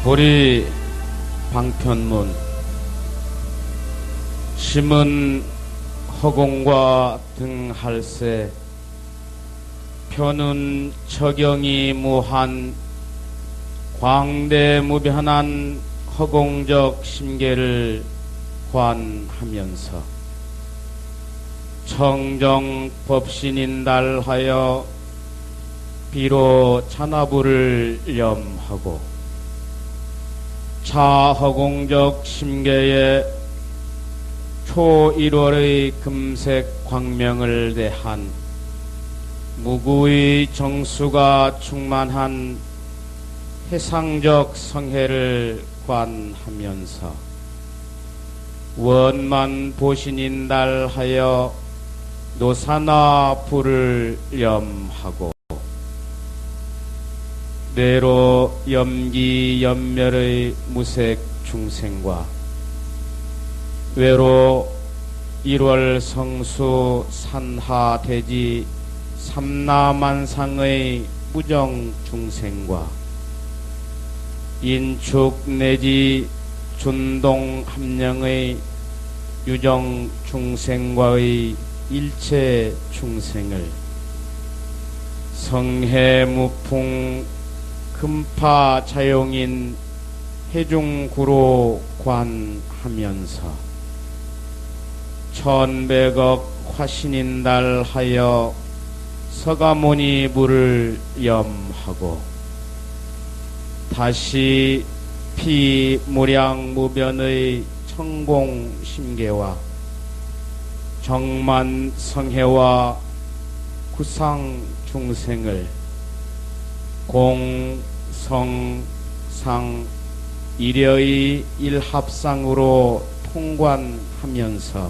보리 방편문 심은 허공과 등할세 표는 처경이 무한 광대무변한 허공적 심계를 관하면서 청정법신인달하여 비로 찬화부를 염하고 차허공적 심계에 초1월의 금색 광명을 대한 무구의 정수가 충만한 해상적 성회를 관하면서 원만 보신인달하여 노사나 불을 염하고 내로 염기 염멸의 무색 중생과 외로 1월 성수 산하 대지 삼라만상의 무정 중생과 인축 내지 준동 함령의 유정 중생과의 일체 중생을 성해무풍 금파 자용인 해중구로 관하면서 천백억 화신인달하여 서가모니 물을 염하고 다시 피무량무변의 청공심계와 정만성해와 구상중생을 공성상 일여의 일합상으로 통관하면서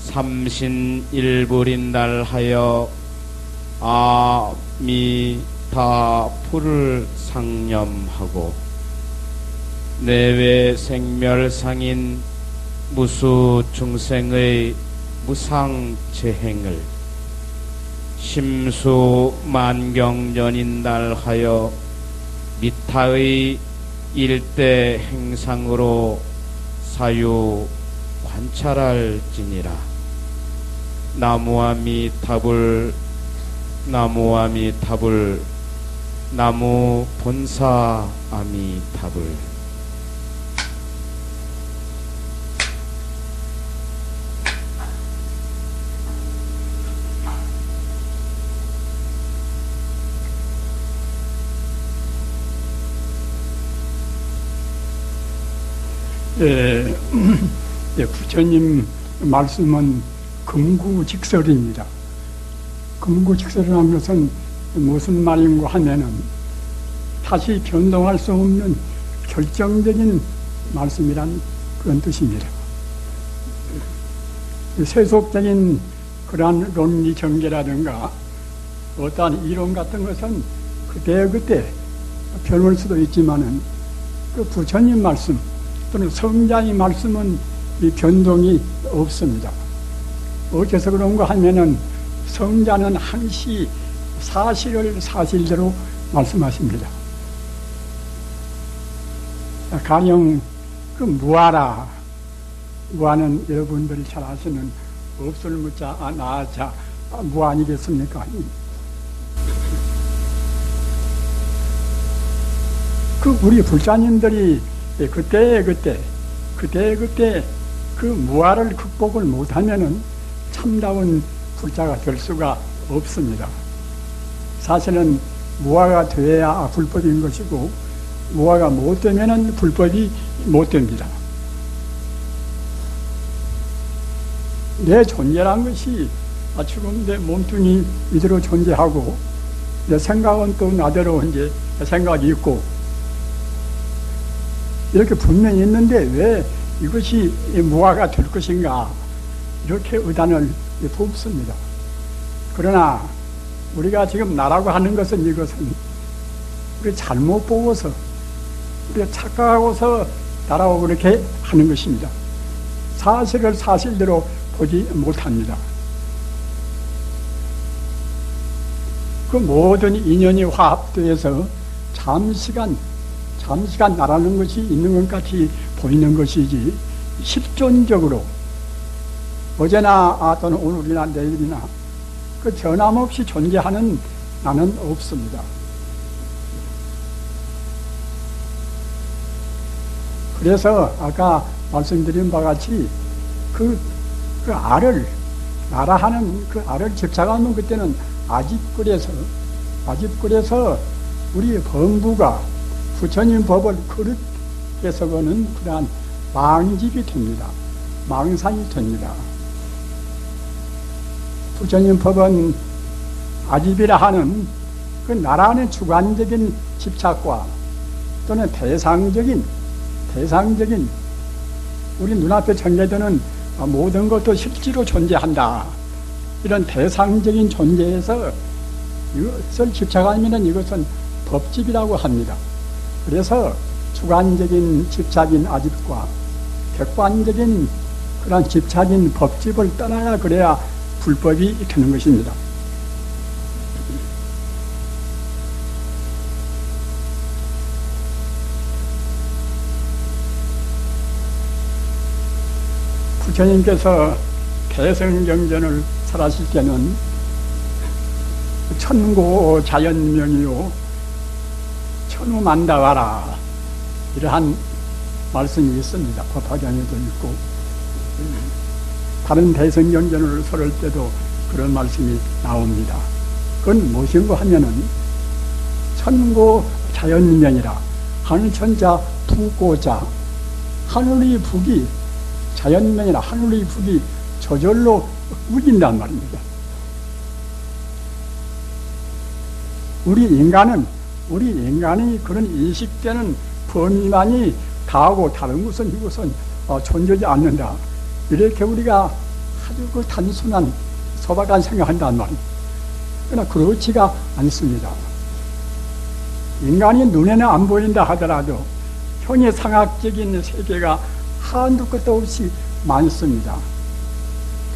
삼신일불인달하여 아미타불을 상념하고 내외 생멸상인 무수 중생의 무상재행을 심수만경전인달하여 미타의 일대 행상으로 사유 관찰할지니라. 나무아미타불 나무아미타불 나무 본사 아미타불. 부처님 말씀은 금구직설입니다. 금구직설이라는 것은 무슨 말인가 하면은 다시 변동할 수 없는 결정적인 말씀이란 그런 뜻입니다. 세속적인 그러한 논리 전개라든가 어떠한 이론 같은 것은 그때그때 변할 수도 있지만은 그 부처님 말씀 또는 성자의 말씀은 이 변동이 없습니다. 어째서 그런가 하면은 성자는 항시 사실을 사실대로 말씀하십니다. 가령 그 무아라, 무아는 여러분들이 잘 아시는 없을 무자 나자 무아 아니겠습니까? 그 우리 불자님들이 그때 그 무아를 극복을 못하면은 참다운 불자가 될 수가 없습니다. 사실은 무아가 돼야 불법인 것이고 무아가 못 되면은 불법이 못 됩니다. 내 존재란 것이 지금 내 몸뚱이 이대로 존재하고 내 생각은 또 나대로 이제 생각이 있고 이렇게 분명히 있는데 왜 이것이 무아가 될 것인가 이렇게 의단을 품습니다. 그러나 우리가 지금 나라고 하는 것은 이것은 우리 잘못 보고서 우리가 착각하고서 나라고 그렇게 하는 것입니다. 사실을 사실대로 보지 못합니다. 그 모든 인연이 화합되어서 잠시간 나라는 것이 있는 것 같이 보이는 것이지 실존적으로 어제나 또는 오늘이나 내일이나 그 변함없이 존재하는 나는 없습니다. 그래서 아까 말씀드린 바와 같이 그 알을 나라하는 그 알을 집착하면 그때는 아집꿀에서 우리 범부가 부처님 법을 그릇에서 보는 그러한 망집이 됩니다. 망상이 됩니다. 부처님 법은 아집이라 하는 그 나라하는 주관적인 집착과 또는 대상적인 우리 눈앞에 전개되는 모든 것도 실제로 존재한다. 이런 대상적인 존재에서 이것을 집착하면 이것은 법집이라고 합니다. 그래서 주관적인 집착인 아집과 객관적인 그런 집착인 법집을 떠나야 그래야 불법이 되는 것입니다. 부처님께서 대성경전을 설하실 때는 천고 자연명이요 천우만다와라 이러한 말씀이 있습니다. 법화경에도 있고 다른 대성경전을 설할 때도 그런 말씀이 나옵니다. 그건 무엇인고 하면은 천고 자연명이라 하늘천자 부고자 하늘의 북이 자연명이나 하늘의 북이 저절로 우긴단 말입니다. 우리 인간이 그런 인식되는 범위만이 다하고 다른 것은 이것은 존재하지 않는다. 이렇게 우리가 아주 그 단순한 소박한 생각한단 말입니다. 그러나 그렇지가 않습니다. 인간이 눈에는 안 보인다 하더라도 형이상학적인 세계가 한두 끝도 없이 많습니다.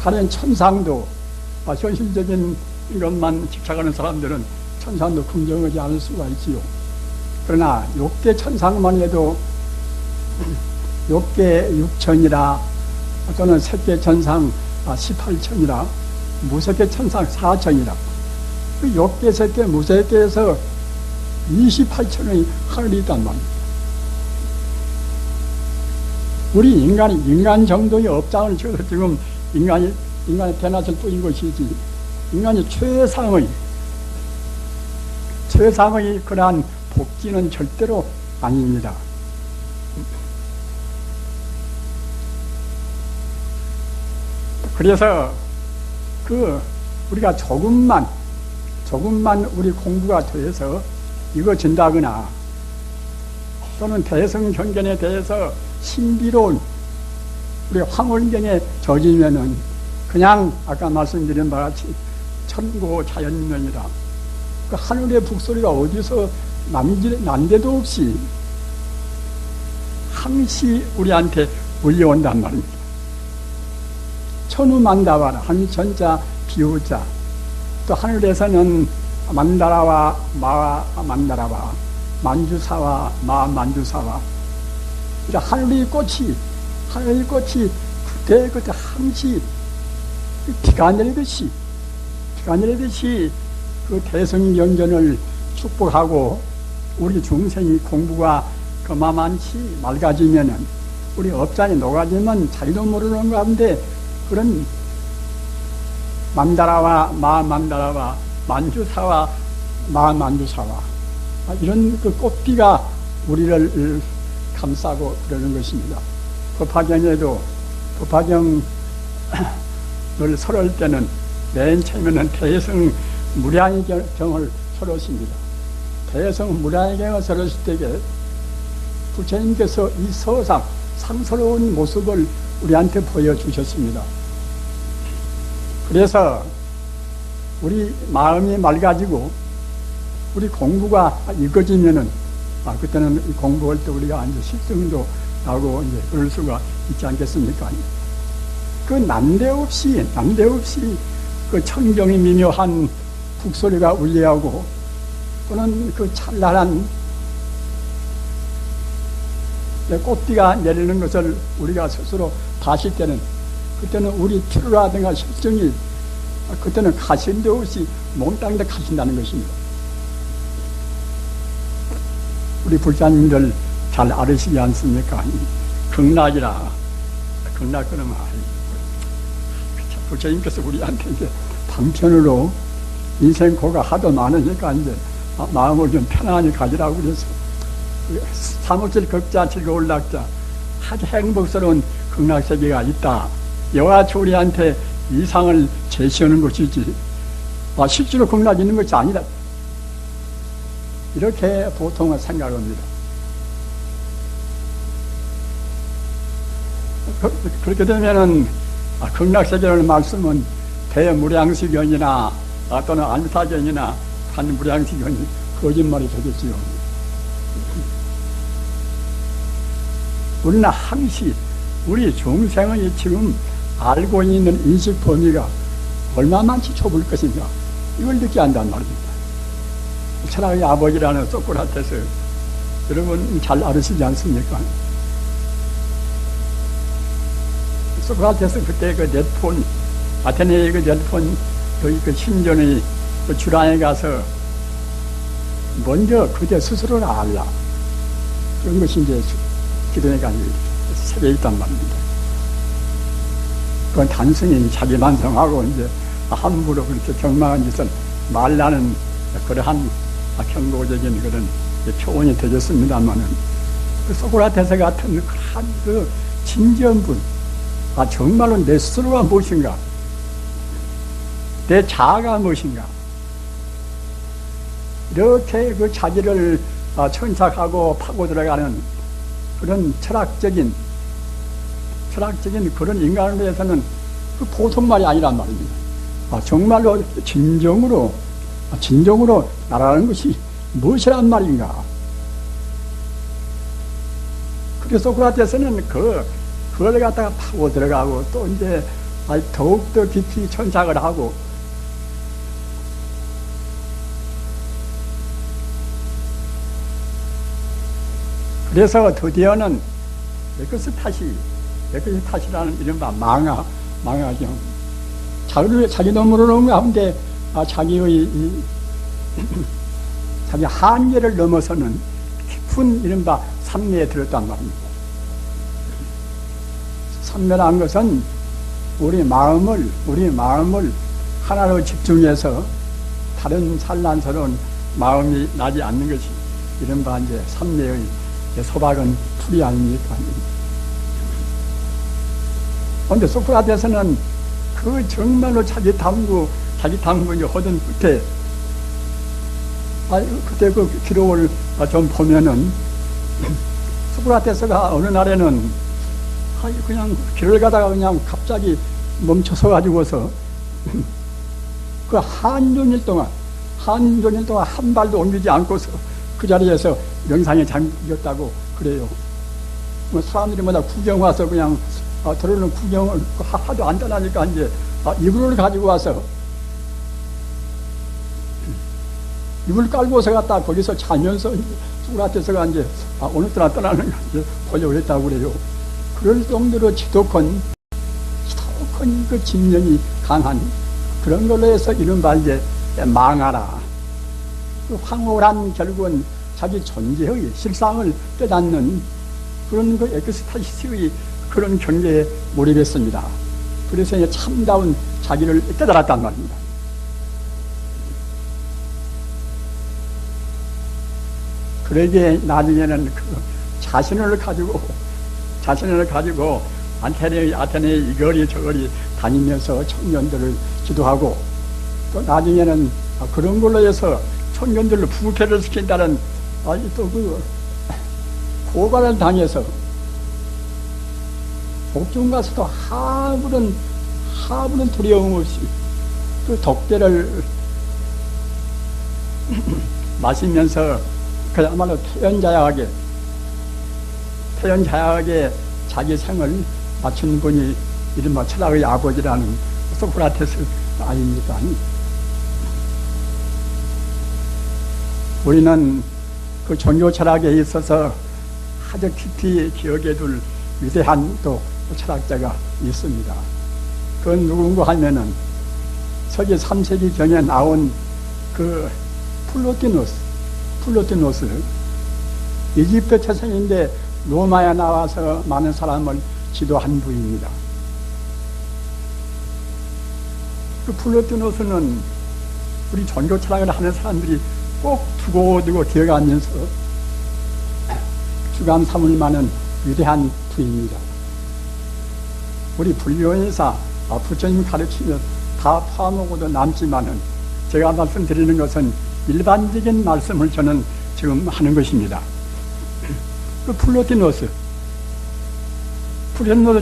가령 천상도 현실적인 것만 집착하는 사람들은 천상도 긍정하지 않을 수가 있지요. 그러나 욕계 천상만 해도 욕계 6천이라 또는 색계 천상 18천이라 무색계 천상 4천이라 그 욕계, 색계, 무색계에서 28천의 하늘이 있단 말입니다. 우리 인간 정도의 업장을 지어서 지금 인간이 대낮을 뿌린 것이지, 인간이 최상의 그러한 복지는 절대로 아닙니다. 그래서 우리가 조금만 우리 공부가 돼서 이거 준다거나 또는 대성경전에 대해서 신비로운 우리 황홀경에 젖으면은 그냥 아까 말씀드린 바와 같이 천고 자연명이라 그 하늘의 북소리가 어디서 난데도 없이 항시 우리한테 울려온단 말입니다. 천우만다와라 하늘천자 비우자 또 하늘에서는 만다라와 마만다라와 만주사와 마만주사와 하늘의 꽃이 그때 항시 비가 내리듯이 그 대성경전을 축복하고 우리 중생이 공부가 그만치 맑아지면은 우리 업장이 녹아지면 자기도 모르는 가운데 그런 만다라와 마만다라와 만주사와 마만주사와 이런 그 꽃비가 우리를 감싸고 그러는 것입니다. 법화경을 설할 때는 맨 처음에는 대성무량의경을 설하십니다. 대성무량의경을 설하실 때에 부처님께서 이 서상 상스러운 모습을 우리한테 보여주셨습니다. 그래서 우리 마음이 맑아지고 우리 공부가 익어지면은 그때는 공부할 때 우리가 이제 실증도 나고 이제 그럴 수가 있지 않겠습니까? 그 난데없이 그 청정이 미묘한 북소리가 울려하고 또는 그 찬란한 꽃비가 내리는 것을 우리가 스스로 봤을 때는, 그때는 우리 피로라든가 실정이 그때는 가신데 없이 몽땅 다 가신다는 것입니다. 우리 불자님들 잘 알으시지 않습니까? 극락이라, 극락 그러면 불자님께서 우리한테 이제 방편으로 인생 고가 하도 많으니까 이제 마음을 좀 편안히 가지라고 그래서 사무실 극자 즐거울 낙자 아주 행복스러운 극락세계가 있다. 여하치 우리한테 이상을 제시하는 것이지 실제로 극락이 있는 것이 아니다. 이렇게 보통은 생각합니다. 그렇게 되면은 극락세계라는 말씀은 대무량시견이나 또는 안타견이나 한무량시견이 거짓말이 되겠지요. 우리는 항시 우리 중생의 지금 알고 있는 인식 범위가 얼마만치 좁을 것인가, 이걸 느껴야 한단 말입니다. 철학의 아버지라는 소크라테스, 여러분 잘 알으시지 않습니까? 소크라테스 그때 그 넷폰, 아테네의 그 넷폰 그 신전의 그 주랑에 가서 먼저 그대 스스로를 알라, 그런 것이 이제 기도회가 세계에 있단 말입니다. 그건 단순히 자기 반성하고 이제 함부로 그렇게 경망한 짓을 말라는 그러한 경고적인 그런 표현이 되었습니다만은, 그 소크라테스 같은 그러한 그 진지한 분, 정말로 내 스스로가 무엇인가, 내 자아가 무엇인가, 이렇게 그 자기를 천착하고 파고 들어가는 그런 철학적인 그런 인간을 위해서는 그 보통 말이 아니란 말입니다. 정말로 진정으로 나라는 것이 무엇이란 말인가. 그래서 소크라테스는 그걸 갖다가 파고 들어가고 또 이제 더욱더 깊이 천착을 하고, 그래서 드디어는 에크스타시라는 이른바 망하죠. 자기 놈으로는 가운데 자기 한계를 넘어서는 깊은 이른바 삼매에 들었단 말입니다. 삼매라는 것은 우리 마음을 하나로 집중해서 다른 산란스러운 마음이 나지 않는 것이 이른바 이제 삼매의 소박은 풀이 아닙니까? 그런데 소크라테스는 그 정말로 자기 탐구 하던 끝에, 그때 그 기록을 좀 보면은, 소크라테스가 어느 날에는 그냥 길을 가다가 그냥 갑자기 멈춰서 가지고서 그 한종일 동안 한 발도 옮기지 않고서 그 자리에서 명상에 잠겼다고 그래요. 사람들이 구경 와서 그냥 들어오는 구경을 하도 안 떠나니까 이제 이불을 가지고 와서 이불 깔고서 갔다 거기서 자면서 소크라테스가 이제 오늘따라 떠나는 거 이제 보려고 했다고 그래요. 그럴 정도로 지독한 그 집념이 강한 그런 걸로 해서 이른바 이제 망하라. 그 황홀한 결국은 자기 존재의 실상을 깨닫는 그런 그 엑스타시스의 그런 경계에 몰입했습니다. 그래서 이제 참다운 자기를 깨달았단 말입니다. 그러기에 나중에는 그 자신을 가지고 아테네 이 거리 저 거리 다니면서 청년들을 기도하고, 또 나중에는 그런 걸로 해서 청년들을 부패를 시킨다는 또 그 고발을 당해서 옥중 가서도 하부는 두려움 없이 그 독배를 마시면서 그야말로 태연자약하게 자기 생을 맞춘 분이 이른바 철학의 아버지라는 소크라테스 아닙니까? 우리는 그 종교 철학에 있어서 아주 깊이 기억해 둘 위대한 또 철학자가 있습니다. 그건 누군가 하면은 서기 3세기 경에 나온 그 플로티노스 이집트 태생인데 로마에 나와서 많은 사람을 지도한 분입니다. 그 플로티노스는 우리 종교 철학을 하는 사람들이 꼭 두고두고 기억하면서 주감 삼을 만한 위대한 분입니다. 우리 불교인사 부처님 가르치면 다 포함하고도 남지만은 제가 말씀드리는 것은 일반적인 말씀을 저는 지금 하는 것입니다. 그 플로티노스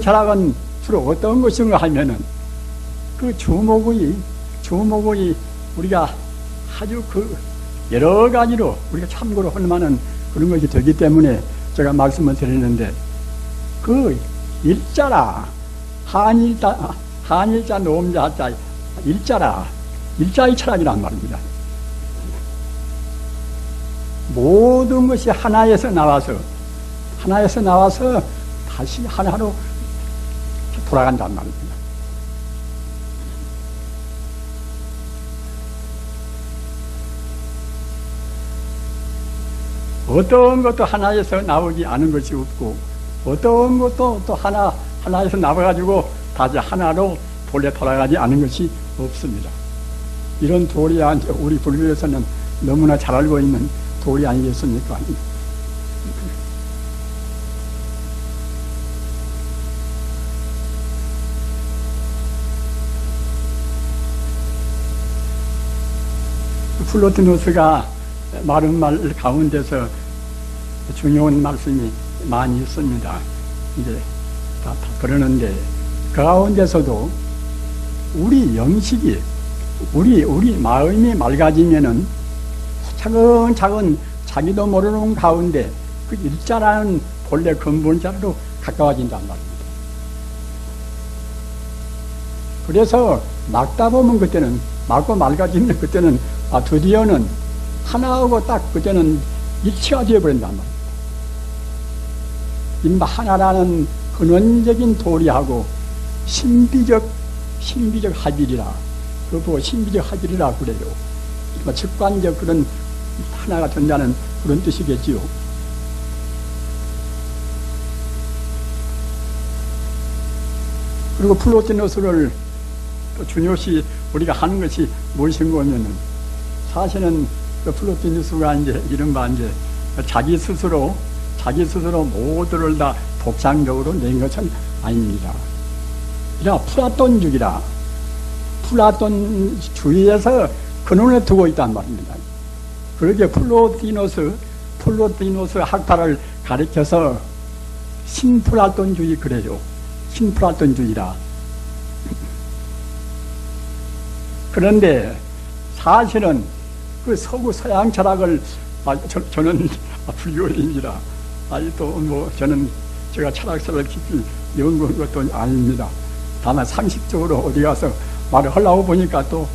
철학은 주로 어떤 것인가 하면은 그 주목의 우리가 아주 그 여러 가지로 우리가 참고로 할 만한 그런 것이 되기 때문에 제가 말씀을 드리는데 그 일자라 한일자 노음자자 일자의 철학이란 말입니다. 모든 것이 하나에서 나와서 다시 하나로 돌아간단 말입니다. 어떤 것도 하나에서 나오지 않은 것이 없고 어떤 것도 또 하나에서 나와가지고 다시 하나로 본래 돌아가지 않은 것이 없습니다. 이런 도리 우리 불교에서는 너무나 잘 알고 있는 도리 아니겠습니까? 플로티노스가 말은 말 가운데서 중요한 말씀이 많이 있습니다. 이제 다 그러는데 그 가운데서도 우리 영식이 우리 마음이 맑아지면은 차근차근 자기도 모르는 가운데 그 일자라는 본래 근본자로 가까워진단 말입니다. 그래서 막다 보면 그때는 막고 맑아지면 그때는 드디어는 하나하고 딱 그때는 일치가 되어버린단 말입니다. 인마 하나라는 근원적인 도리하고 신비적 화질이라 그거 신비적 화질이라 그래요. 직관적 그런 하나가 된다는 그런 뜻이겠지요. 그리고 플로티노스를 또 중요시 우리가 하는 것이 무엇인가 하면은 사실은 그 플로티노스가 이제 이른바 이제 자기 스스로 모두를 다 독창적으로 낸 것은 아닙니다. 이라 플라톤주의에서 근원에 두고 있단 말입니다. 그렇게 플로티노스 학파를 가리켜서 신플라톤주의 그래요. 신플라톤주의라. 그런데 사실은 그 서구 서양 철학을 저는 불교인이라 또 저는 제가 철학서를 깊이 연구한 것도 아닙니다. 다만 상식적으로 어디 가서 말을 하려고 보니까 또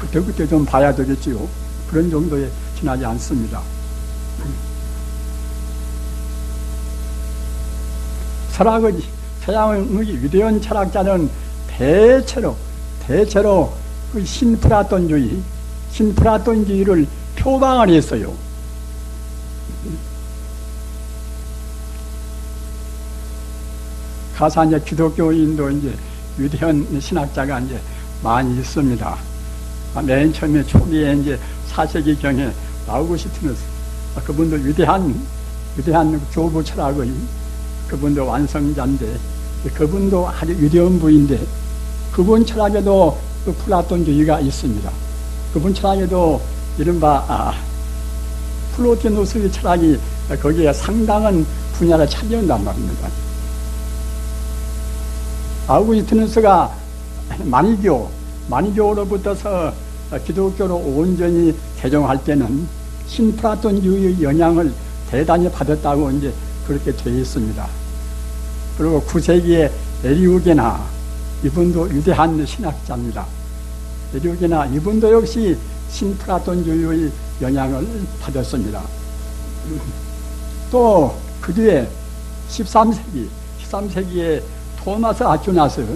그때 좀 봐야 되겠지요. 그런 정도에 지나지 않습니다. 서양의 위대한 철학자는 대체로 그 신플라톤주의를 표방을 했어요. 가서 이제 기독교인도 이제 위대한 신학자가 이제 많이 있습니다. 맨 처음에 초기에 이제 4세기경에 아우구스티누스 그분도 위대한 교부 철학의 그분도 완성자인데 그분도 아주 위대한 분인데 그분 철학에도 그 플라톤주의가 있습니다. 그분 철학에도 이른바 플로티노스의 철학이 거기에 상당한 분야를 차지한단 말입니다. 아우구스티누스가 마니교로부터서 기독교로 온전히 개종할 때는 신플라톤주의의 영향을 대단히 받았다고 이제 그렇게 되어 있습니다. 그리고 9세기에 에리우게나 이분도 위대한 신학자입니다. 에리우게나 이분도 역시 신플라톤주의의 영향을 받았습니다. 또 그 뒤에 13세기에 토마스 아퀴나스,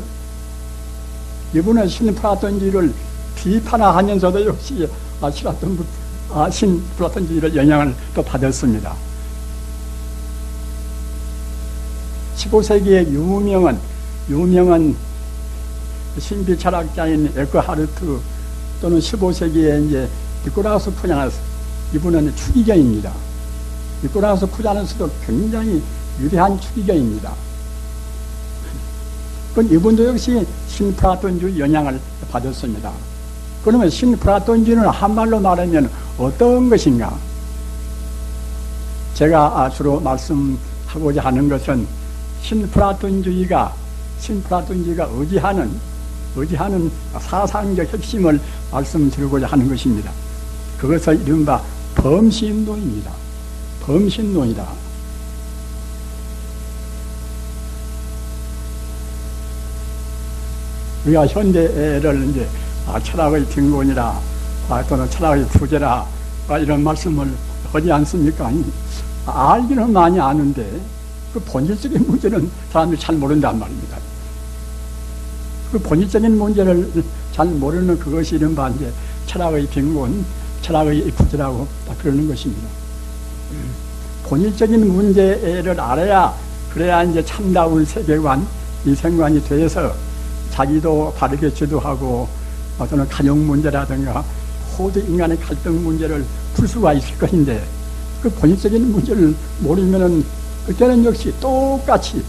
이분은 신플라톤주의를 비판하면서도 역시 신플라톤주의를 영향을 또 받았습니다. 15세기의 유명한 신비 철학자인 에크하르트, 또는 15세기에 이제 니콜라우스 푸자나스, 이분은 추기경입니다. 니콜라우스 푸자나스도 굉장히 위대한 추기경입니다. 이분도 역시 신플라톤주의 영향을 받았습니다. 그러면 신플라톤주의는 한말로 말하면 어떤 것인가? 제가 주로 말씀하고자 하는 것은 신플라톤주의가 의지하는 사상적 핵심을 말씀드리고자 하는 것입니다. 그것을 이른바 범신론입니다. 범신론이다. 우리가 현대를 이제 철학의 빈곤이라 또는 철학의 부재라 이런 말씀을 하지 않습니까? 알기는 많이 아는데 그 본질적인 문제는 사람들이 잘 모른단 말입니다. 그 본질적인 문제를 잘 모르는 그것이 이른바 이제 철학의 빈곤, 철학의 부재라고 그러는 것입니다. 본질적인 문제를 알아야, 그래야 이제 참다운 세계관, 이생관이 되어서 자기도 바르게 지도하고 또는 가정 문제라든가 호주 인간의 갈등 문제를 풀 수가 있을 것인데, 그 본질적인 문제를 모르면은 그때는 역시 똑같이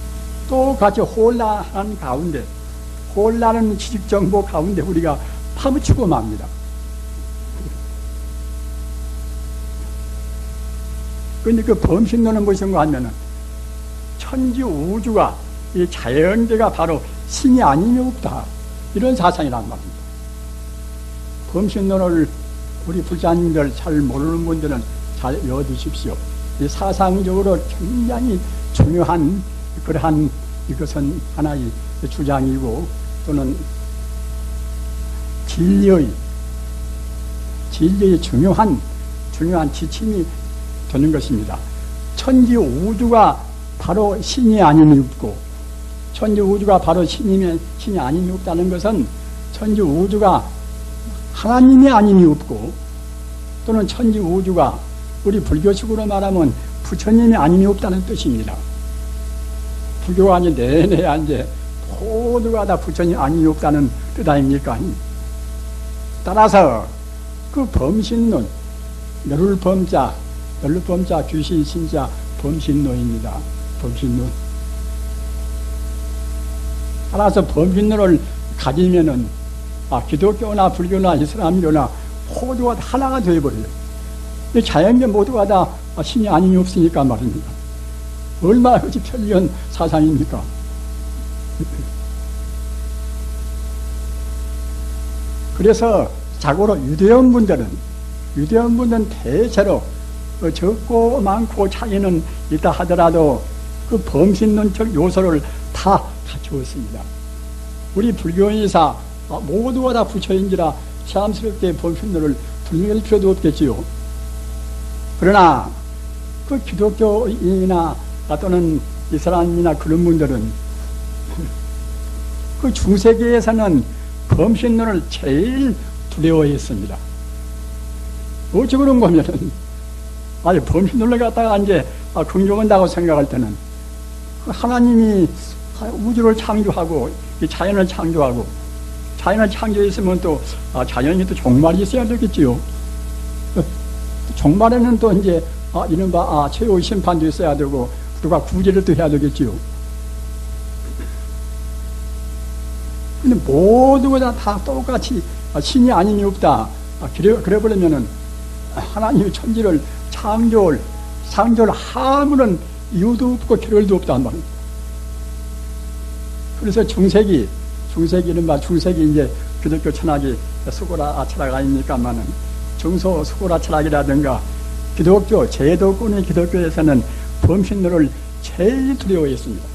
혼란한 가운데, 혼란한 지식 정보 가운데 우리가 파묻히고 맙니다. 그런데 그 범신론은 무엇인가 하면은 천지 우주가, 이 자연계가 바로 신이 아니면 없다, 이런 사상이란 말입니다. 범신론을 우리 불자님들 잘 모르는 분들은 잘 외워두십시오. 이 사상적으로 굉장히 중요한 그러한, 이것은 하나의 주장이고 또는 진리의 중요한 지침이 되는 것입니다. 천지 우주가 바로 신이 아님이 없고, 천지 우주가 바로 신이면 신이 아님이 없다는 것은 천지 우주가 하나님이 아님이 없고, 또는 천지 우주가 우리 불교식으로 말하면 부처님이 아님이 없다는 뜻입니다. 불교가 이제 내내 이제 모두가 다 부처님 아님이 없다는 뜻 아닙니까? 따라서 그 범신론, 열을 범자 귀신 신자 범신론입니다. 범신론. 따라서 범신론을 가지면은 기독교나 불교나 이슬람교나 모두가 다 하나가 되어버려요. 자연계 모두가 다 신이 아님이 없으니까 말입니다. 얼마나 그렇게 편리한 사상입니까? 그래서 자고로 유대원 분들은 대체로 적고 많고 차이는 있다 하더라도 그 범신론적 요소를 다 갖추었습니다. 우리 불교인이사 모두가 다 부처인지라 자연스럽게 범신론을 불명할 필요도 없겠지요. 그러나 그 기독교인이나 또는 이슬람이나 그런 분들은 그 중세기에서는 범신론을 제일 두려워했습니다. 어찌 그런 거면은 범신론을 갖다가 이제 긍정한다고 생각할 때는 하나님이 우주를 창조하고 이 자연을 창조하고, 자연을 창조했으면 또 자연이 또 종말이 있어야 되겠지요. 종말에는 또 이제 이른바 최후의 심판도 있어야 되고 누가 구제를 또 해야 되겠지요. 근데 모두가 다 똑같이 신이 아님이 없다, 그래 버리면은 하나님의 천지를 창조를 아무런 이유도 없고 결혈도 없단 말입니다. 그래서 중세기 이제 기독교 철학이 수고라 철학 아닙니까만은, 중소 수고라 철학이라든가 기독교 제도권의 기독교에서는 범신론을 제일 두려워했습니다.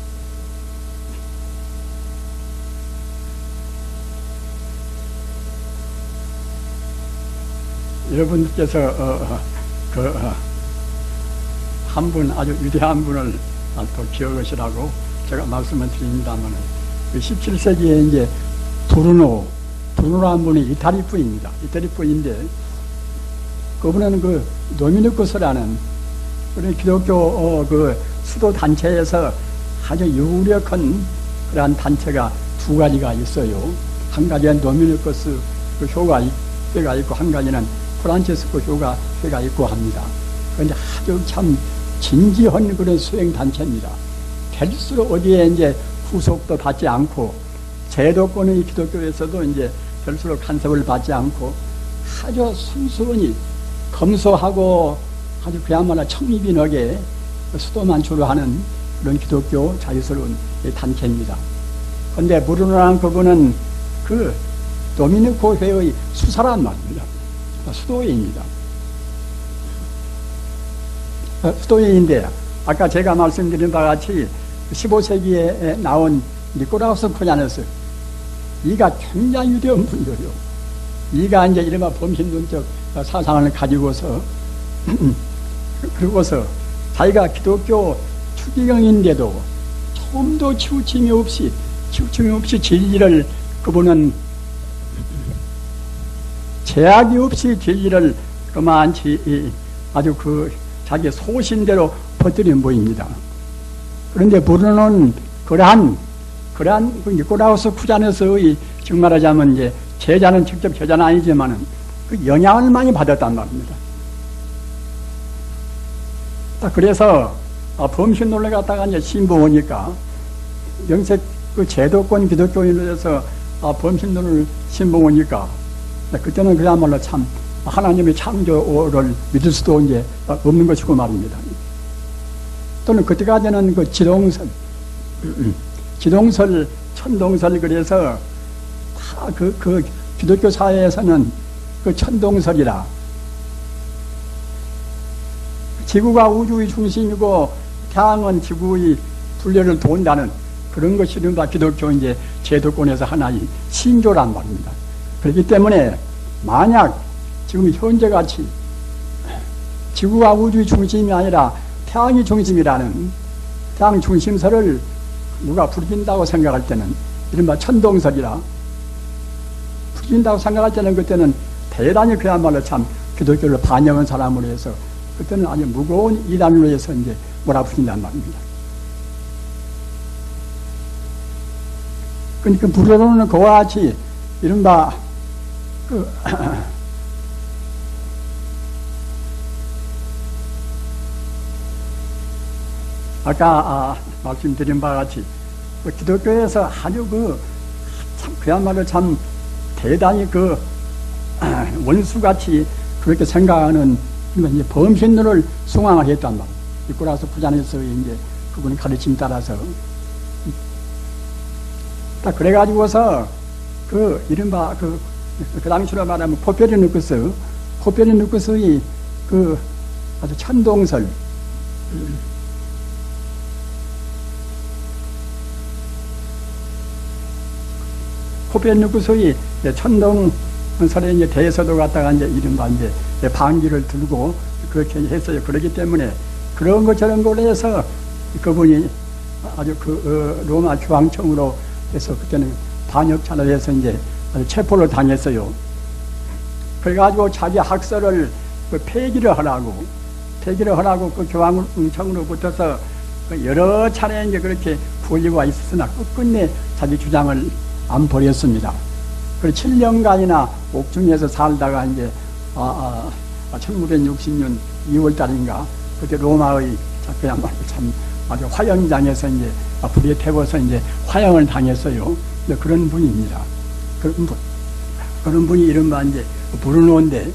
여러분께서 한 분, 아주 위대한 분을 또 기억하시라고 제가 말씀을 드립니다만, 그 17세기에 이제 브루노라는 분이 이탈리프입니다. 이탈리프인데, 그분은 그 도미니쿠스라는 그런 기독교 그 수도 단체에서 아주 유력한 그러한 단체가 두 가지가 있어요. 한 가지는 도미니쿠스 그 교가 있고, 한 가지는 프란치스코 교가 있고 합니다. 그런데 아주 참 진지한 그런 수행 단체입니다. 될수록 어디에 이제 후속도 받지 않고, 제도권의 기독교에서도 이제 될수록 간섭을 받지 않고, 아주 순수히 검소하고 아주 그야말로 청리빈하게 수도만 주로 하는 그런 기독교 자유스러운 단체입니다. 그런데 브루노라는 그분은 그 도미니코 회의 수사란 말입니다. 수도회입니다. 수도회인데, 아까 제가 말씀드린 바와 같이 15세기에 나온 니코라우스 쿠자네스, 이가 굉장히 위대한 분들이요. 이가 이제 이른바 범신론적 사상을 가지고서 그러고서 자기가 기독교 추기경인데도 조금도 치우침이 없이 진리를, 그분은 제약이 없이 진리를 그만치 아주 그 자기 소신대로 퍼뜨린 분입니다. 그런데 브루노는 그러한 그 니코라우스 쿠자네스의 즉 말하자면 이제 제자는 직접 제자는 아니지만은 그 영향을 많이 받았단 말입니다. 그래서 범신론을 갖다가 이제 신봉하니까 영색 그 제도권 기독교인으로서 범신론을 신봉하니까 그때는 그야말로 참 하나님의 창조를 믿을 수도 이제 없는 것이고 말입니다. 또는 그때까지는 그 지동설, 천동설, 그래서 다 그 기독교 사회에서는 그 천동설이라, 지구가 우주의 중심이고 태양은 지구의 분례를 돈다는 그런 것이 이른바 기독교 이제 제도권에서 하나의 신조란 말입니다. 그렇기 때문에 만약 지금 현재 같이 지구가 우주의 중심이 아니라 태양이 중심이라는 태양 중심설을 누가 부르긴다고 생각할 때는 이른바 천동설이라 부르긴다고 생각할 때는 그때는 대단히 그야말로 참 기독교를 반영한 사람으로 해서 그때는 아주 무거운 이단으로 해서 이제 몰아붙인단 말입니다. 그러니까 브루노는 그와 같이 이른바 아까 말씀드린 바와 같이 기독교에서 아주 그야말로 참 대단히 원수같이 그렇게 생각하는 이제 범신론을 숭앙을 했단 말이에요. 니코라우스 쿠자네스의 이제 그분의 가르침 따라서 딱 그래가지고서 이른바 그 당시로 말하면 코페르니쿠스의 아주 천동설, 코페르니쿠스의 천동설에 이제 대해서도 갖다가 이제 이른바 이제 반기를 들고 그렇게 했어요. 그렇기 때문에 그런 것 저런 걸로 해서 그분이 아주 로마 교황청으로 해서 그때는 반역자로 해서 이제 체포를 당했어요. 그래가지고 자기 학설을 폐기를 하라고 그 교황청으로 붙어서 여러 차례 이제 그렇게 불리고 있었으나 끝끝내 자기 주장을 안 버렸습니다. 그리고 7년간이나 옥중에서 살다가 이제 1960년 2월 달인가 그때 로마의 그야말로 참 아주 화형장에서 이제 불에 태워서 이제 화형을 당했어요. 그런 분입니다. 그런 분이 이른바 이제 브루노인데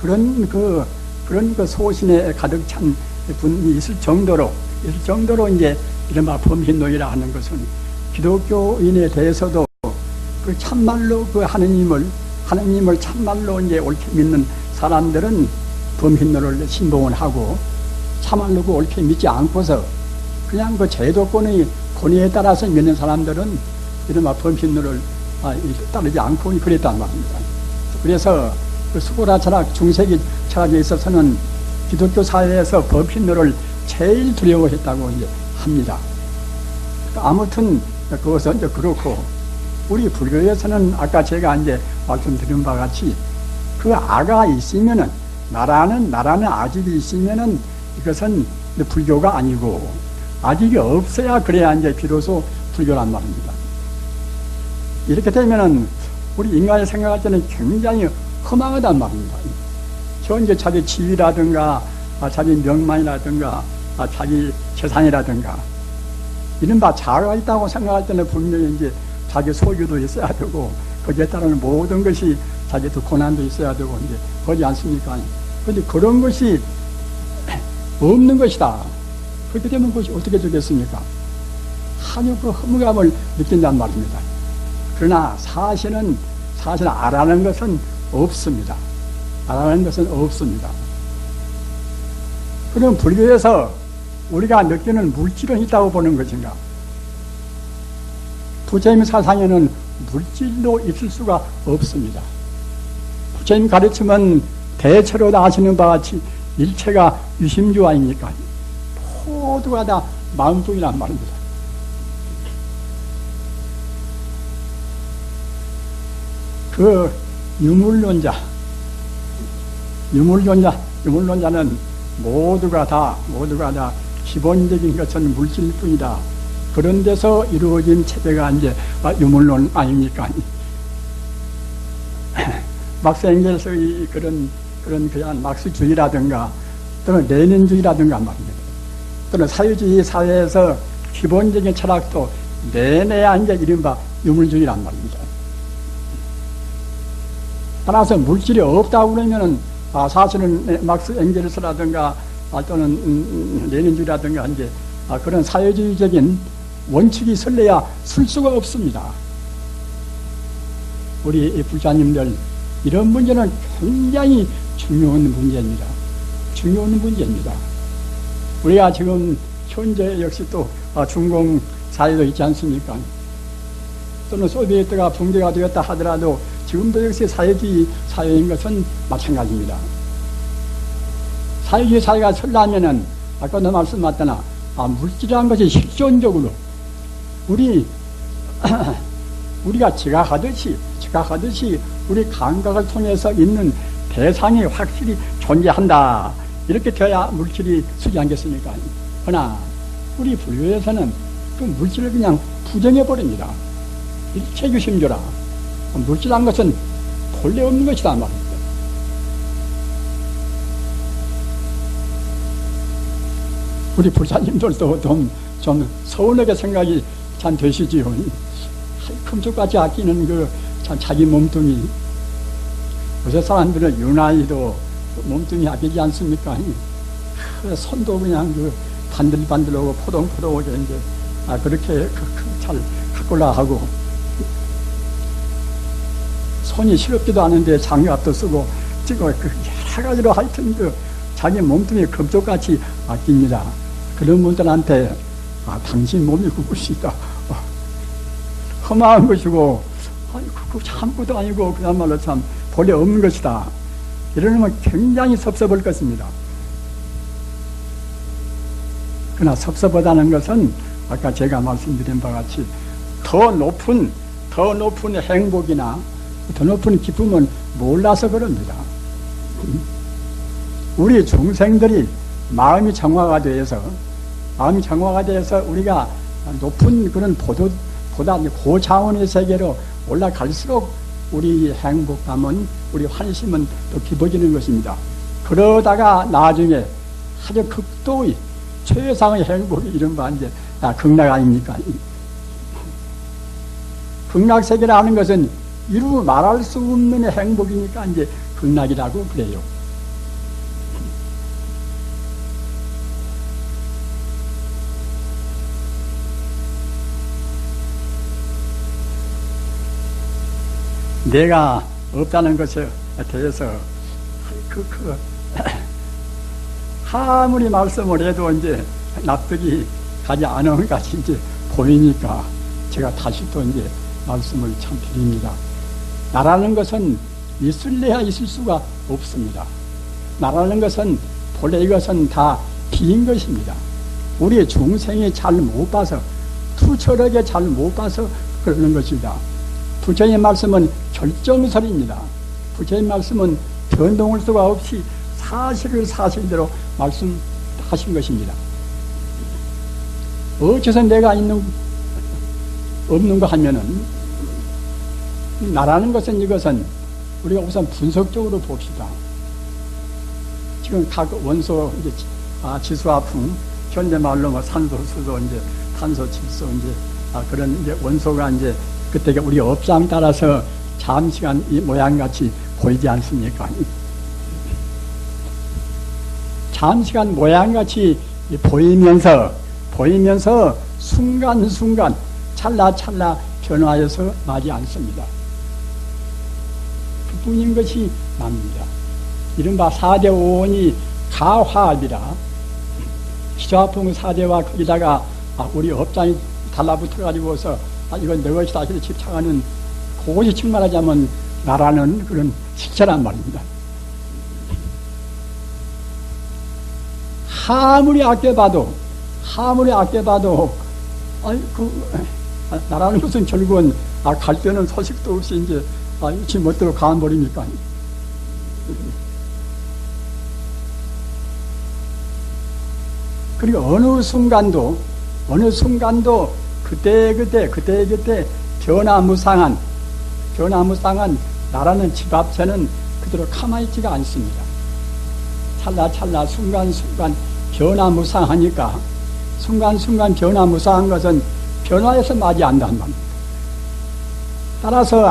그런 소신에 가득 찬 분이 있을 정도로 이제 이른바 범신론이라 하는 것은 기독교인에 대해서도 참말로 하느님을 참말로 이제 옳게 믿는 사람들은 범신론을 신봉을 하고 참말로 옳게 믿지 않고서 그냥 제도권의 권위에 따라서 믿는 사람들은 이른바 범신론을 따르지 않고 그랬단 말입니다. 그래서 수고라 철학, 중세기 철학에 있어서는 기독교 사회에서 범신론을 제일 두려워했다고 이제 합니다. 아무튼 그것은 이제 그렇고, 우리 불교에서는 아까 제가 이제 말씀드린 바와 같이 그 아가 있으면은, 나라는 아직이 있으면은 이것은 불교가 아니고, 아직이 없어야 그래야 이제 비로소 불교란 말입니다. 이렇게 되면은 우리 인간이 생각할 때는 굉장히 허망하단 말입니다. 저 이제 자기 지위라든가, 자기 명망이라든가, 자기 재산이라든가, 이른바 자아가 있다고 생각할 때는 분명히 이제 자기 소유도 있어야 되고, 거기에 따른 모든 것이 자기도 고난도 있어야 되고, 이제 그러지 않습니까? 그런데 그런 것이 없는 것이다. 그렇게 되면 그것이 어떻게 되겠습니까? 아주 그 허무감을 느낀단 말입니다. 그러나 사실은 알아는 것은 없습니다. 알아는 것은 없습니다. 그럼 불교에서 우리가 느끼는 물질은 있다고 보는 것인가? 부처님 사상에는 물질도 있을 수가 없습니다. 부처님 가르침은 대체로 다 아시는 바와 같이 일체가 유심주 아닙니까? 모두가 다 마음속이란 말입니다. 그 유물론자는 모두가 다 기본적인 것은 물질일 뿐이다. 그런 데서 이루어진 체제가 이제 유물론 아닙니까? 막스 엥겔스의 그런 그냥 막스주의라든가 또는 레닌주의라든가 말입니다. 또는 사회주의 사회에서 기본적인 철학도 내내야 이제 이른바 유물주의란 말입니다. 따라서 물질이 없다고 그러면은 사실은 막스 엥겔스라든가 또는 레닌주의라든가 이제 그런 사회주의적인 원칙이 설레야 쓸 수가 없습니다. 우리 부자님들, 이런 문제는 굉장히 중요한 문제입니다. 중요한 문제입니다. 우리가 지금 현재 역시 또 중공 사회도 있지 않습니까? 또는 소비에트가 붕괴가 되었다 하더라도 지금도 역시 사회주의 사회인 것은 마찬가지입니다. 사회주의 사회가 설라면은 아까도 말씀하셨잖아. 물질이라는 것이 실존적으로 우리가 지각하듯이 우리 감각을 통해서 있는 대상이 확실히 존재한다. 이렇게 되어야 물질이 쓰지 않겠습니까? 그러나 우리 불교에서는 그 물질을 그냥 부정해버립니다. 일체규심조라. 물질한 것은 본래 없는 것이다 말입니다. 우리 불사님들도 좀 서운하게 생각이 참 되시지요. 금쪽같이 아끼는 참 자기 몸뚱이. 요새 사람들은 유난히도 몸뚱이 아끼지 않습니까? 손도 그냥 반들반들하고 포동포동하게 이제 그렇게 잘 가꾸려 하고, 손이 시렵지도 않은데 장갑도 쓰고 지금 여러 가지로 하여튼 자기 몸뚱이 금쪽같이 아낍니다. 그런 분들한테 당신 몸이 그것이다, 험한 것이고 그거 참고도 아니고 그야말로 참 본래 없는 것이다, 이러면 굉장히 섭섭할 것입니다. 그러나 섭섭하다는 것은 아까 제가 말씀드린 바와 같이 더 높은 행복이나 더 높은 기쁨은 몰라서 그럽니다. 우리 중생들이 마음이 정화가 되어서 우리가 높은 그런 보다 고차원의 세계로 올라갈수록 우리 행복감은, 우리 환심은 더 깊어지는 것입니다. 그러다가 나중에 아주 극도의 최상의 행복이 이른바 이제 극락 아닙니까? 극락세계라는 것은 이루 말할 수 없는 행복이니까 이제 극락이라고 그래요. 내가 없다는 것에 대해서 아무리 말씀을 해도 이제 납득이 가지 않은 것 같이 이제 보이니까 제가 다시 또 이제 말씀을 참 드립니다. 나라는 것은 있을래야 있을 수가 없습니다. 나라는 것은 본래 이것은 다 비인 것입니다. 우리 중생이 잘 못 봐서, 투철하게 잘 못 봐서 그러는 것입니다. 부처님 말씀은 결정설입니다. 부처님 말씀은 변동할 수가 없이 사실을 사실대로 말씀하신 것입니다. 어째서 내가 없는 거 하면은, 나라는 것은 이것은 우리가 우선 분석적으로 봅시다. 지금 각 원소, 이제, 지수화풍, 현대말로 뭐 산소, 수소, 이제, 탄소, 질소, 이제, 그런 이제 원소가 이제, 그때 우리 업장에 따라서 잠시간 이 모양같이 보이지 않습니까? 잠시간 모양같이 보이면서 순간순간, 찰나찰나 변화해서 나지 않습니다. 그뿐인 것이 납니다. 이른바 4대 오온이 가화합이라, 시조화풍 4대와 거기다가 우리 업장이 달라붙어가지고서 이건 내 것이다 이렇게 집착하는, 그것이 즉 말하자면 나라는 그런 실체란 말입니다. 아무리 아껴봐도 나라는 것은 결국은 갈 때는 소식도 없이 이제 지 멋대로 가버리니까. 그리고 어느 순간도 그때 변화무상한 나라는 집합체는 그대로 가만히 있지가 않습니다. 찰나찰나 순간순간 변화무상하니까, 순간순간 변화무상한 것은 변화해서 맞이 안단 말입니다. 따라서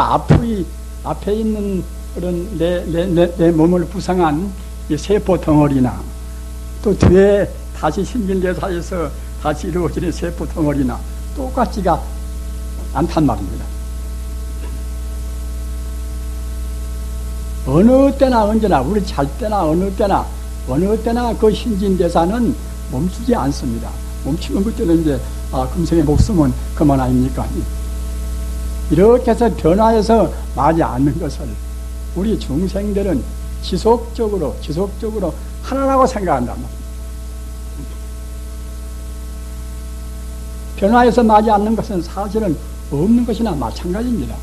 앞에 있는 그런 내 몸을 구성한 이 세포 덩어리나, 또 뒤에 다시 신진대사에서 다시 이루어지는 세포 덩어리나 똑같지가 않단 말입니다. 어느 때나 언제나, 우리 잘 때나 어느 때나 그 신진대사는 멈추지 않습니다. 멈추면 그때는 이제 금생의 목숨은 그만 아닙니까? 이렇게 해서 변화해서 맞지 않는 것을 우리 중생들은 지속적으로 하나라고 생각한단 말입니다. 변화해서 맞지 않는 것은 사실은 없는 것이나 마찬가지입니다.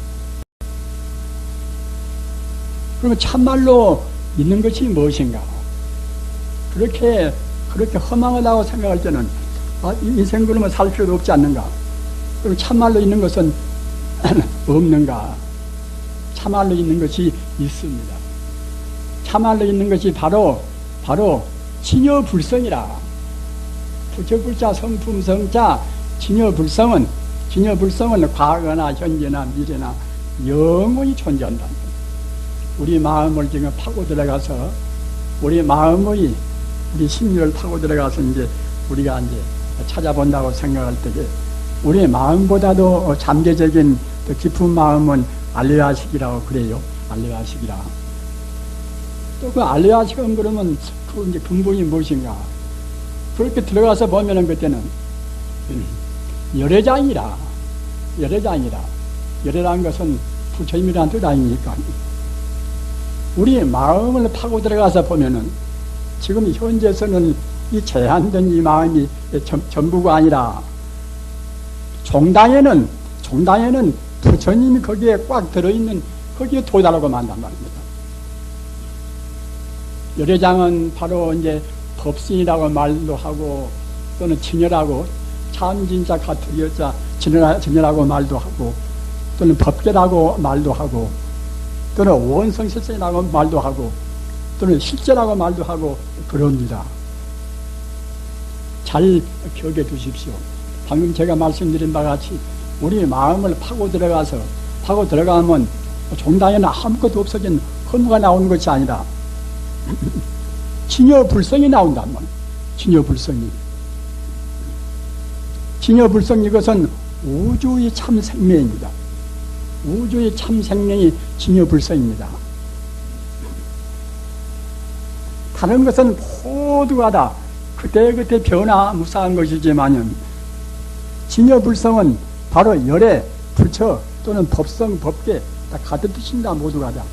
그러면 참말로 있는 것이 무엇인가? 그렇게 허망하다고 생각할 때는 인생 그러면 살 필요도 없지 않는가? 그럼 참말로 있는 것은 없는가? 참말로 있는 것이 있습니다. 참말로 있는 것이 바로 진여불성이라. 부처불자 성품성자 진여불성은 과거나 현재나 미래나 영원히 존재한다. 우리 마음을 지금 파고 들어가서 우리 심리를 파고 들어가서 이제 우리가 이제 찾아본다고 생각할 때에 우리 마음보다도 잠재적인 더 깊은 마음은 알레아식이라고 그래요. 알레아식이라. 또 그 알레아식은 그러면 그 이제 근본이 무엇인가? 그렇게 들어가서 보면은 그때는 열애장이라. 열애라는 것은 부처님이라는 뜻 아닙니까? 우리 마음을 파고 들어가서 보면은 지금 현재서는 이 제한된 이 마음이 전부가 아니라 종당에는 부처님이 거기에 꽉 들어있는 거기에 도달하고 만단 말입니다. 열애장은 바로 이제 법신이라고 말도 하고 또는 진여라고 참진자 가투리여자 진여라고 말도 하고 또는 법계라고 말도 하고 또는 원성실생이라고 말도 하고 또는 실제라고 말도 하고 그럽니다. 잘 기억해 두십시오. 방금 제가 말씀드린 바와 같이 우리 마음을 파고 들어가면 종당에는 아무것도 없어진 허무가 나오는 것이 아니라 진여불성이 나온단 말이에요. 진여불성 이것은 우주의 참 생명입니다. 우주의 참 생명이 진여불성입니다. 다른 것은 모두가 다 그때그때 변화무쌍한 것이지만 진여불성은 바로 열애, 부처 또는 법성, 법계 다 같은 뜻입니다. 모두가 다.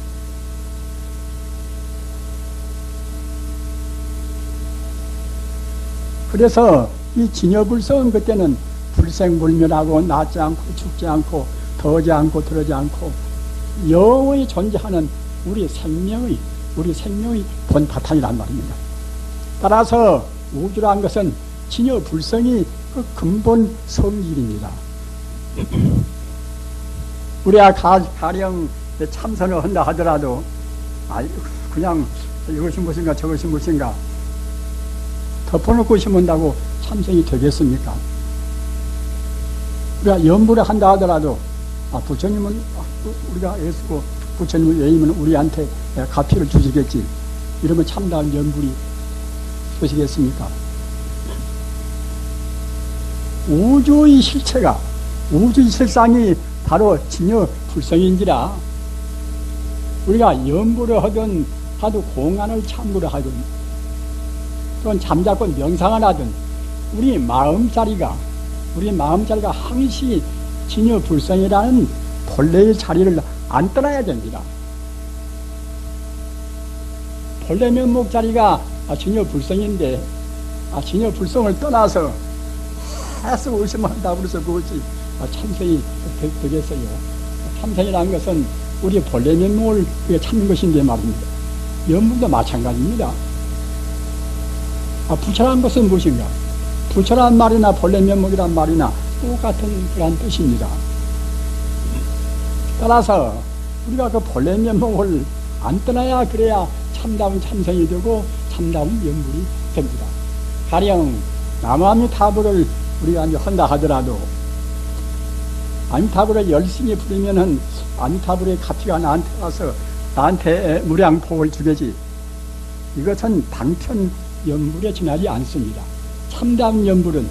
그래서 이 진여불성은 그때는 불생불멸하고 낫지 않고 죽지 않고 더지 않고 들어지 않고 영원히 존재하는 우리 생명의 본 바탕이란 말입니다. 따라서 우주란 것은 진여불성이 그 근본 성질입니다. 우리가 가령 참선을 한다 하더라도 그냥 이것이 무엇인가 저것이 무엇인가 덮어놓고 심은다고 참선이 되겠습니까? 우리가 연불을 한다 하더라도 부처님은 우리가 애쓰고 부처님을 외이면 우리한테 가피를 주시겠지 이러면 참다운 연불이 되시겠습니까? 우주의 실체가 우주의 실상이 바로 진여 불성인지라 우리가 연불을 하든 하도 공안을 참고를 하든 또는 잠자고 명상을 하든 우리 마음자리가 항시 진여 불성이라는 본래의 자리를 안 떠나야 됩니다. 본래 면목 자리가 진여 불성인데 진여 불성을 떠나서 계속 의심한다고 그래서 그것이 참선이 되겠어요. 참선이라는 것은 우리 본래 면목을 찾는 것인데 말입니다. 연불도 마찬가지입니다. 부처란 것은 무엇인가? 부처란 말이나 본래 면목이란 말이나 똑같은 그런 뜻입니다. 따라서 우리가 그 본래 면목을 안 떠나야 그래야 참다운 참선이 되고 참다운 연불이 됩니다. 가령 남아미타불을 우리가 이제 한다 하더라도 아미타불을 열심히 부리면은 아미타불의 가피가 나한테 와서 나한테 무량복을 주겠지. 이것은 단편 연불에 지나지 않습니다. 참다운 연불은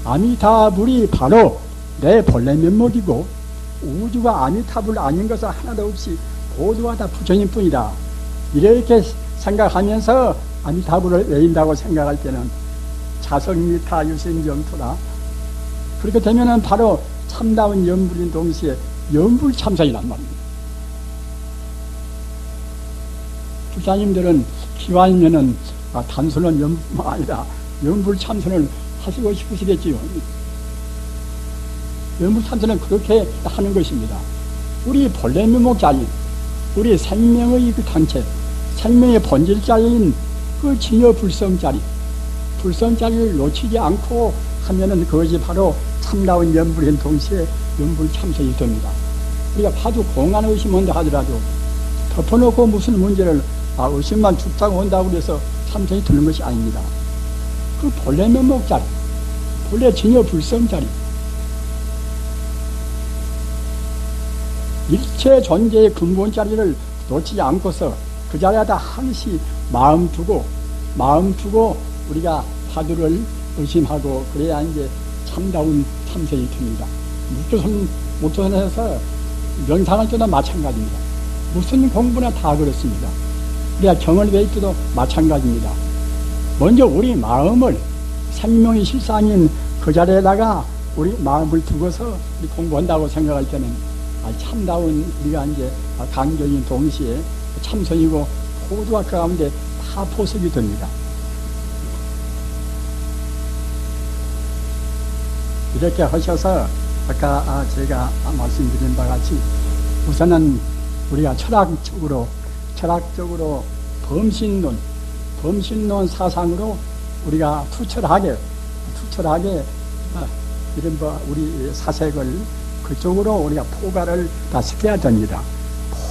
아미타불이 바로 내 본래 면목이고 우주가 아미타불 아닌 것은 하나도 없이 모두가 다 부처님뿐이다. 이렇게 생각하면서 아미타불을 외인다고 생각할 때는 자성미타 유심정토다. 그렇게 되면은 바로 참다운 연불인 동시에 연불 참선이란 말입니다. 부자님들은 기왕이면은 단순한 연불만 아니라 연불 참선을 하시고 싶으시겠지요. 연불 참선은 그렇게 하는 것입니다. 우리 본래 면목 자리, 우리 생명의 그 단체, 생명의 본질 자리인 그 진여 불성 자리, 불성 자리를 놓치지 않고 하면은 그것이 바로 참다운 연불인 동시에 연불 참선이 됩니다. 우리가 파도 공안 의심한다 하더라도 덮어놓고 무슨 문제를 의심만 죽다고 온다고 해서 참선이 되는 것이 아닙니다. 그 본래 면목 자리, 본래 진여 불성 자리, 일체 존재의 근본 자리를 놓치지 않고서 그 자리에다 항시 마음 두고 우리가 화두를 의심하고 그래야 이제 참다운 참선이 됩니다. 무조선에서 명상할 때도 마찬가지입니다. 무슨 공부나 다 그렇습니다. 우리가 경을 외울 때도 마찬가지입니다. 먼저 우리 마음을 생명의 실상인 그 자리에다가 우리 마음을 두고서 우리 공부한다고 생각할 때는 참다운 우리가 이제 강경인 동시에 참선이고 호두가 그 가운데 다 포석이 됩니다. 이렇게 하셔서 아까 제가 말씀드린 바와 같이 우선은 우리가 철학적으로 범신론 사상으로 우리가 투철하게 이런 우리 사색을 그쪽으로 우리가 포괄을 다 시켜야 됩니다.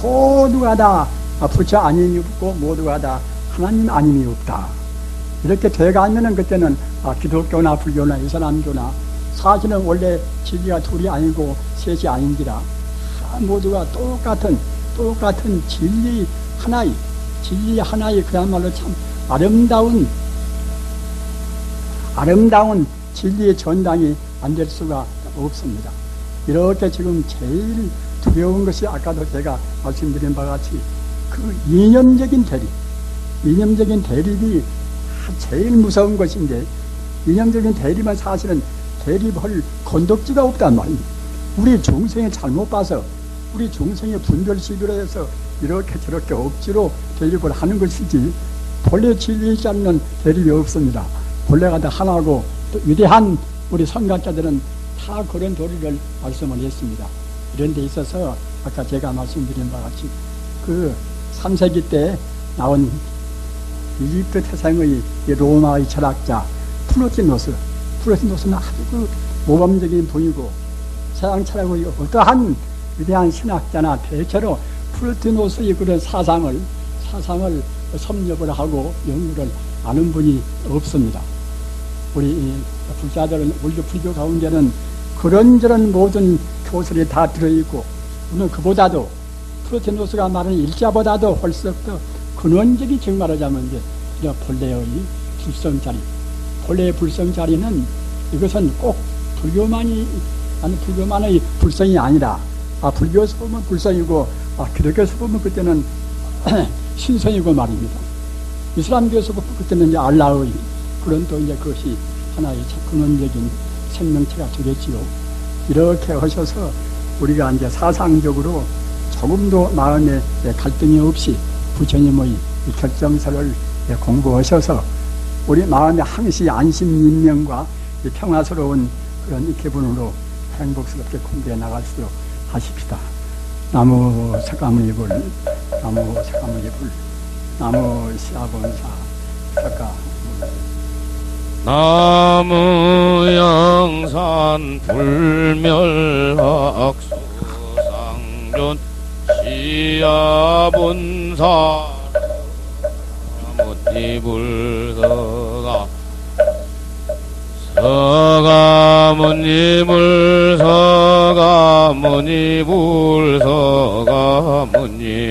모두가 다 부처 아님이 없고 모두가 다 하나님 아님이 없다. 이렇게 돼가면은 그때는 기독교나 불교나 이슬람교나 사실은 원래 진리가 둘이 아니고 셋이 아닌지라 모두가 똑같은 진리 하나의 그야말로 참 아름다운 진리의 전당이 안 될 수가 없습니다. 이렇게 지금 제일 두려운 것이 아까도 제가 말씀드린 바와 같이 그 이념적인 대립이 제일 무서운 것인데 이념적인 대립은 사실은 대립할 건덕지가 없단 말입니다. 우리 중생이 잘못 봐서 우리 중생의 분별 시비로 해서 이렇게 저렇게 억지로 대립을 하는 것이지 본래 진리이지 않는 대립이 없습니다. 본래가 다 하나고 또 위대한 우리 선각자들은 다 그런 도리를 말씀을 했습니다. 이런 데 있어서 아까 제가 말씀드린 바와 같이 그 3세기 때 나온 이집트 태생의 로마의 철학자 플로티노스는 아주 그 모범적인 분이고 서양 철학의 어떠한 위대한 신학자나 대체로 플로티노스의 그런 사상을 섭렵을 하고 연구를 아는 분이 없습니다. 우리 불자들은 우리 불교 가운데는 그런저런 모든 교설이 다 들어있고 물론 그보다도 플로티노스가 말하는 일자보다도 훨씬 더 근원적이 즉 말하자면 이제 본래의 불성자리, 본래의 불성자리는 이것은 꼭 불교만의 불성이 아니라 불교에서 보면 불성이고 기독교에서 보면 그때는 신성이고 말입니다. 이슬람교에서 보면 그때는 이제 알라의 그런 또 이제 그것이 하나의 근원적인 생명체가 되겠지요. 이렇게 하셔서 우리가 이제 사상적으로 조금도 마음에 갈등이 없이 부처님의 결정서를 공부하셔서 우리 마음의 항시 안심인명과 평화스러운 그런 기분으로 행복스럽게 공부해 나갈 수 있도록 하십시다. 나무 석가모니불, 나무 석가모니불, 나무 시아본사 석가. 나무 영산 불멸학 수상존 시아본사 서가모니불 서가모니불 서가모니불 서가모니